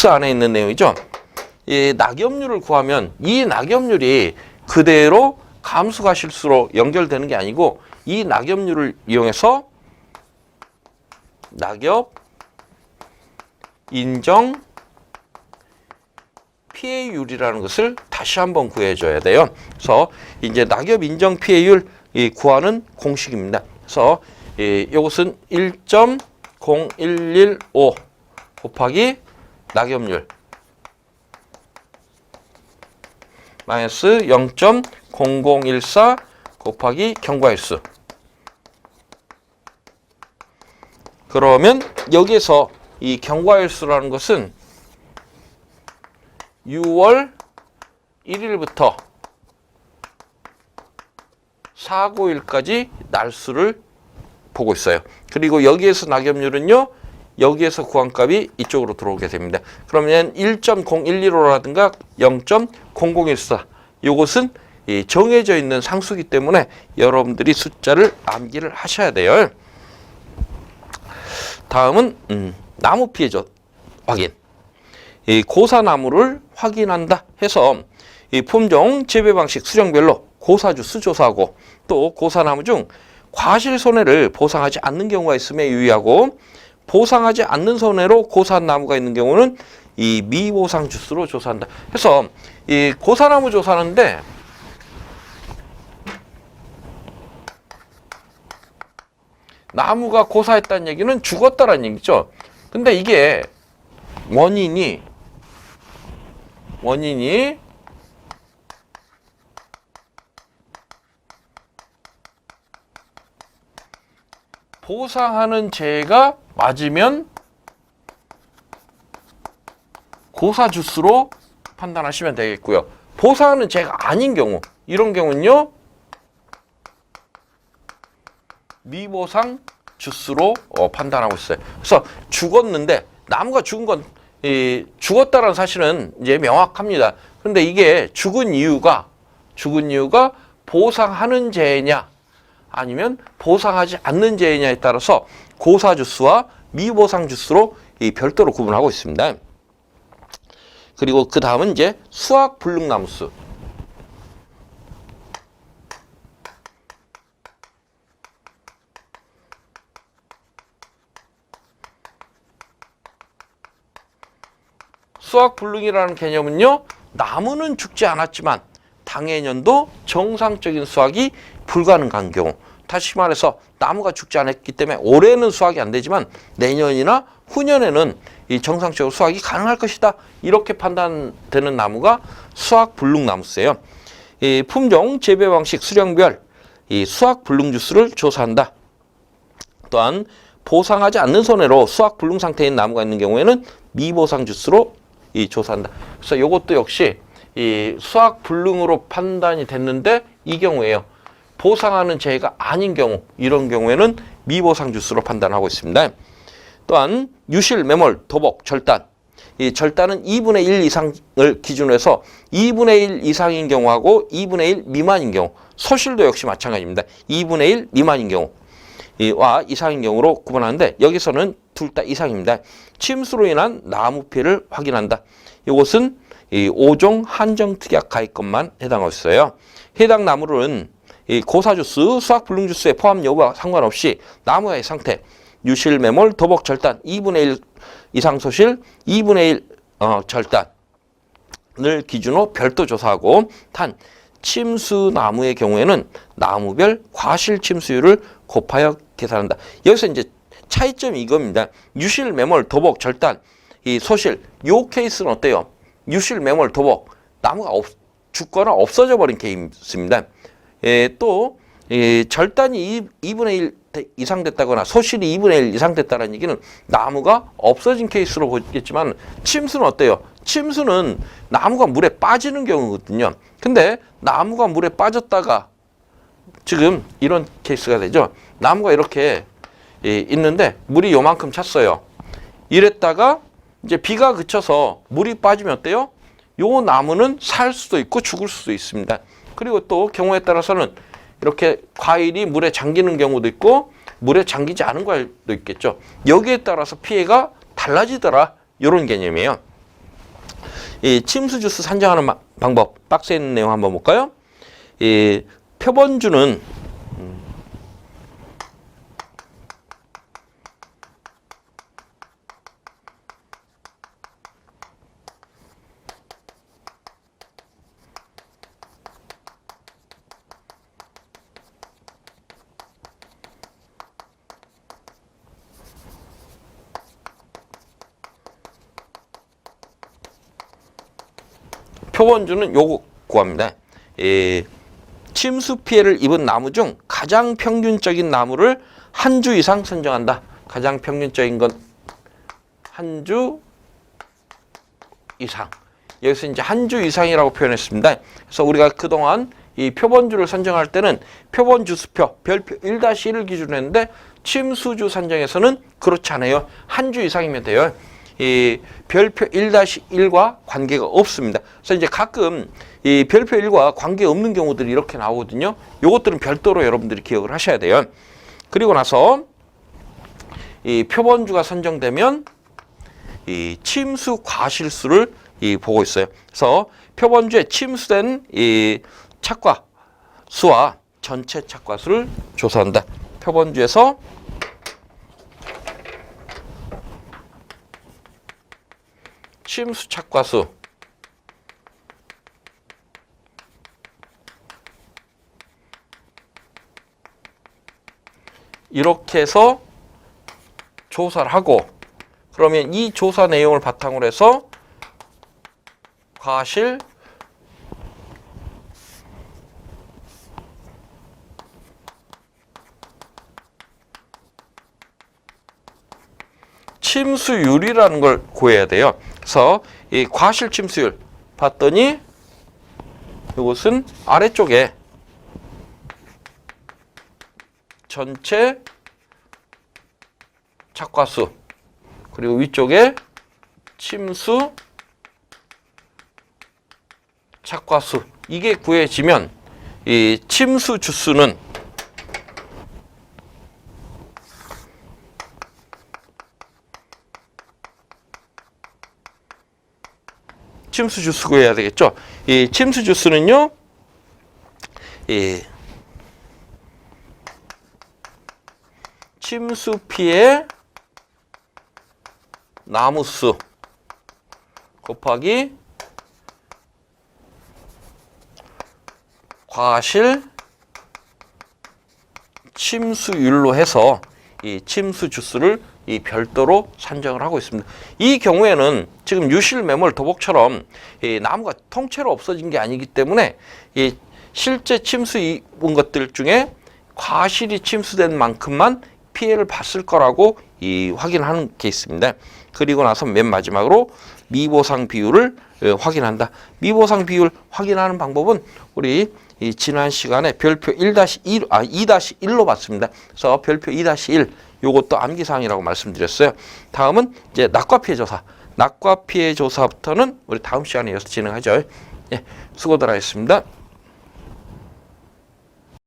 X 안에 있는 내용이죠. 이 낙엽률을 구하면 이 낙엽률이 그대로 감수가실수로 연결되는 게 아니고 이 낙엽률을 이용해서 낙엽 인정 피해율이라는 것을 다시 한번 구해줘야 돼요. 그래서 이제 낙엽 인정 피해율 구하는 공식입니다. 그래서 이것은 1.0115 곱하기 낙엽률 마이너스 0.0014 곱하기 경과일수. 그러면 여기에서 이 경과일수라는 것은 6월 1일부터 4-9일까지 날수를 보고 있어요. 그리고 여기에서 낙엽률은요. 여기에서 구한 값이 이쪽으로 들어오게 됩니다. 그러면 1.0115라든가 0.0014 이것은 정해져 있는 상수기 때문에 여러분들이 숫자를 암기를 하셔야 돼요. 다음은 나무 피해죠. 확인. 이 고사나무를 확인한다 해서 이 품종, 재배 방식, 수령별로 고사주수 조사하고 또 고사나무 중 과실 손해를 보상하지 않는 경우가 있음에 유의하고 보상하지 않는 손해로 고사한 나무가 있는 경우는 이 미보상 주수로 조사한다. 해서 이 고사나무 조사하는데 나무가 고사했다는 얘기는 죽었다라는 얘기죠. 근데 이게 원인이 보상하는 죄가 맞으면 고사주수로 판단하시면 되겠고요. 보상하는 죄가 아닌 경우, 이런 경우는요. 미보상 주수로 판단하고 있어요. 그래서 죽었는데 나무가 죽은 건 죽었다라는 사실은 이제 명확합니다. 그런데 이게 죽은 이유가 보상하는 죄냐 아니면 보상하지 않는 죄냐에 따라서 고사주수와 미보상주수로 별도로 구분하고 있습니다. 그리고 그 다음은 이제 수확불능나무수. 수확불능이라는 개념은요. 나무는 죽지 않았지만 당해년도 정상적인 수확이 불가능한 경우. 다시 말해서 나무가 죽지 않았기 때문에 올해는 수확이 안 되지만 내년이나 후년에는 이 정상적으로 수확이 가능할 것이다. 이렇게 판단되는 나무가 수확불능나무수예요. 이 품종, 재배 방식, 수령별 이 수확불능주수를 조사한다. 또한 보상하지 않는 손해로 수확불능 상태인 나무가 있는 경우에는 미보상주수로 조사한다. 그래서 이것도 역시 이 수확불능으로 판단이 됐는데 이 경우에요. 보상하는 죄가 아닌 경우, 이런 경우에는 미보상주수로 판단하고 있습니다. 또한 유실, 매몰, 도복, 절단. 이 절단은 2분의 1 이상을 기준으로 해서 2분의 1 이상인 경우하고 2분의 1 미만인 경우, 소실도 역시 마찬가지입니다. 2분의 1 미만인 경우와 이상인 경우로 구분하는데 여기서는 둘 다 이상입니다. 침수로 인한 나무 피해를 확인한다. 이것은 이 5종 한정특약 가입권만 해당하고 있어요. 해당 나무는 이 고사주수, 수확불능주수의 포함 여부와 상관없이 나무의 상태, 유실, 매몰, 도복, 절단, 2분의 1 이상 소실, 2분의 1 절단을 기준으로 별도 조사하고 단, 침수나무의 경우에는 나무별 과실 침수율을 곱하여 계산한다. 여기서 이제 차이점이 이겁니다. 유실, 매몰, 도복, 절단, 이 소실, 요 케이스는 어때요? 유실, 매몰, 도복, 나무가 죽거나 없어져 버린 케이스입니다. 또 절단이 2분의 1 이상 됐다거나 소실이 2분의 1 이상 됐다는 얘기는 나무가 없어진 케이스로 보겠지만 침수는 어때요? 침수는 나무가 물에 빠지는 경우거든요. 근데 나무가 물에 빠졌다가 지금 이런 케이스가 되죠. 나무가 이렇게 있는데 물이 요만큼 찼어요. 이랬다가 이제 비가 그쳐서 물이 빠지면 어때요? 요 나무는 살 수도 있고 죽을 수도 있습니다. 그리고 또 경우에 따라서는 이렇게 과일이 물에 잠기는 경우도 있고 물에 잠기지 않은 과일도 있겠죠. 여기에 따라서 피해가 달라지더라. 이런 개념이에요. 이 침수 주스 산정하는 방법, 박스에 있는 내용 한번 볼까요? 이 표본주는 요거 구합니다. 침수 피해를 입은 나무 중 가장 평균적인 나무를 한 주 이상 선정한다. 가장 평균적인 건 한 주 이상. 여기서 이제 한 주 이상이라고 표현했습니다. 그래서 우리가 그동안 이 표본주를 선정할 때는 표본주 수표, 별표 1-1을 기준으로 했는데 침수주 선정에서는 그렇지 않아요. 한 주 이상이면 돼요. 이 별표 1-1과 관계가 없습니다. 그래서 이제 가끔 이 별표 1과 관계 없는 경우들이 이렇게 나오거든요. 요것들은 별도로 여러분들이 기억을 하셔야 돼요. 그리고 나서 이 표본주가 선정되면 이 침수 과실수를 보고 있어요. 그래서 표본주에 침수된 이 착과 수와 전체 착과 수를 조사한다. 표본주에서 침수 착과 수 이렇게 해서 조사를 하고 그러면 이 조사 내용을 바탕으로 해서 과실 침수율이라는 걸 구해야 돼요. 그래서 이 과실 침수율 봤더니 이것은 아래쪽에 전체 착과수 그리고 위쪽에 침수 착과수 이게 구해지면 이 침수 주수는 침수 주수 구해야 되겠죠. 이 침수 주수는요, 이 침수 피해 나무수 곱하기 과실 침수율로 해서 이 침수 주수를 이 별도로 산정을 하고 있습니다. 이 경우에는 지금 유실 매몰 도복처럼 이 나무가 통째로 없어진 게 아니기 때문에 이 실제 침수 입은 것들 중에 과실이 침수된 만큼만 피해를 봤을 거라고 이 확인하는 게 있습니다. 그리고 나서 맨 마지막으로 미보상 비율을 확인한다. 미보상 비율 확인하는 방법은 우리 이 지난 시간에 별표 2-1로 봤습니다. 그래서 별표 2-1 요것도 암기사항이라고 말씀드렸어요. 다음은 이제 낙과 피해 조사. 낙과 피해 조사부터는 우리 다음 시간에 이어서 진행하죠. 예, 수고들 하셨습니다.